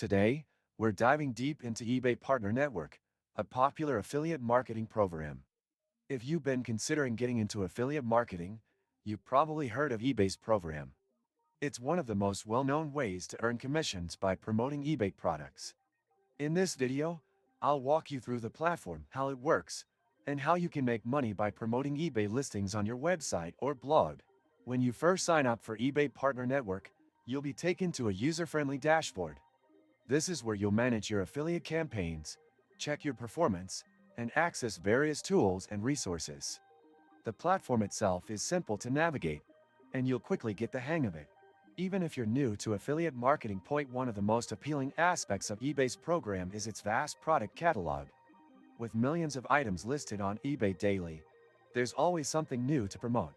Today, we're diving deep into eBay Partner Network, a popular affiliate marketing program. If you've been considering getting into affiliate marketing, you've probably heard of eBay's program. It's one of the most well-known ways to earn commissions by promoting eBay products. In this video, I'll walk you through the platform, how it works, and how you can make money by promoting eBay listings on your website or blog. When you first sign up for eBay Partner Network, you'll be taken to a user-friendly dashboard. This is where you'll manage your affiliate campaigns, check your performance, and access various tools and resources. The platform itself is simple to navigate, and you'll quickly get the hang of it. Even if you're new to affiliate marketing, one of the most appealing aspects of eBay's program is its vast product catalog. With millions of items listed on eBay daily, there's always something new to promote.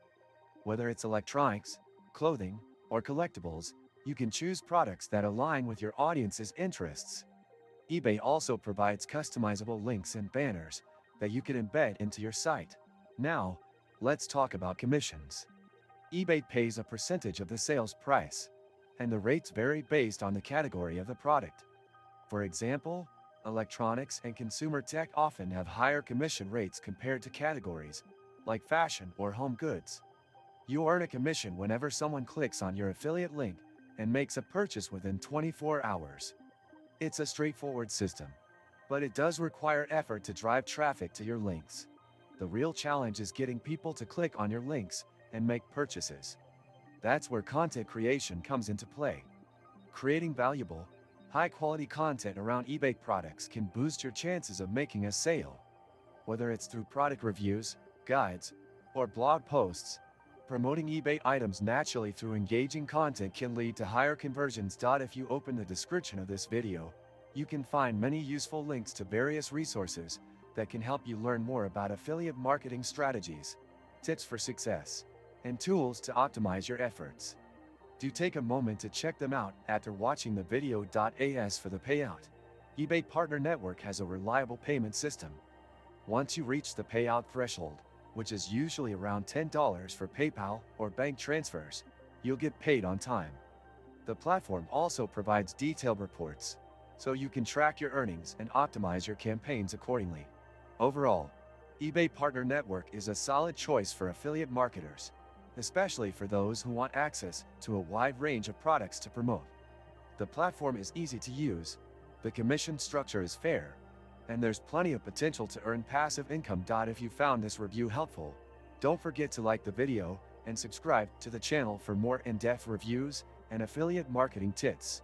Whether it's electronics, clothing, or collectibles, you can choose products that align with your audience's interests. eBay also provides customizable links and banners that you can embed into your site. Now, let's talk about commissions. eBay pays a percentage of the sales price, and the rates vary based on the category of the product. For example, electronics and consumer tech often have higher commission rates compared to categories like fashion or home goods. You earn a commission whenever someone clicks on your affiliate link and makes a purchase within 24 hours. It's a straightforward system, but it does require effort to drive traffic to your links. The real challenge is getting people to click on your links and make purchases. That's where content creation comes into play. Creating valuable, high-quality content around eBay products can boost your chances of making a sale. Whether it's through product reviews, guides, or blog posts, promoting eBay items naturally through engaging content can lead to higher conversions. If you open the description of this video, you can find many useful links to various resources that can help you learn more about affiliate marketing strategies, tips for success, and tools to optimize your efforts. Do take a moment to check them out after watching the video. As for the payout, eBay Partner Network has a reliable payment system. Once you reach the payout threshold, which is usually around $10 for PayPal or bank transfers, you'll get paid on time. The platform also provides detailed reports, so you can track your earnings and optimize your campaigns accordingly. Overall, eBay Partner Network is a solid choice for affiliate marketers, especially for those who want access to a wide range of products to promote. The platform is easy to use, the commission structure is fair, and there's plenty of potential to earn passive income. If you found this review helpful, don't forget to like the video and subscribe to the channel for more in-depth reviews and affiliate marketing tips.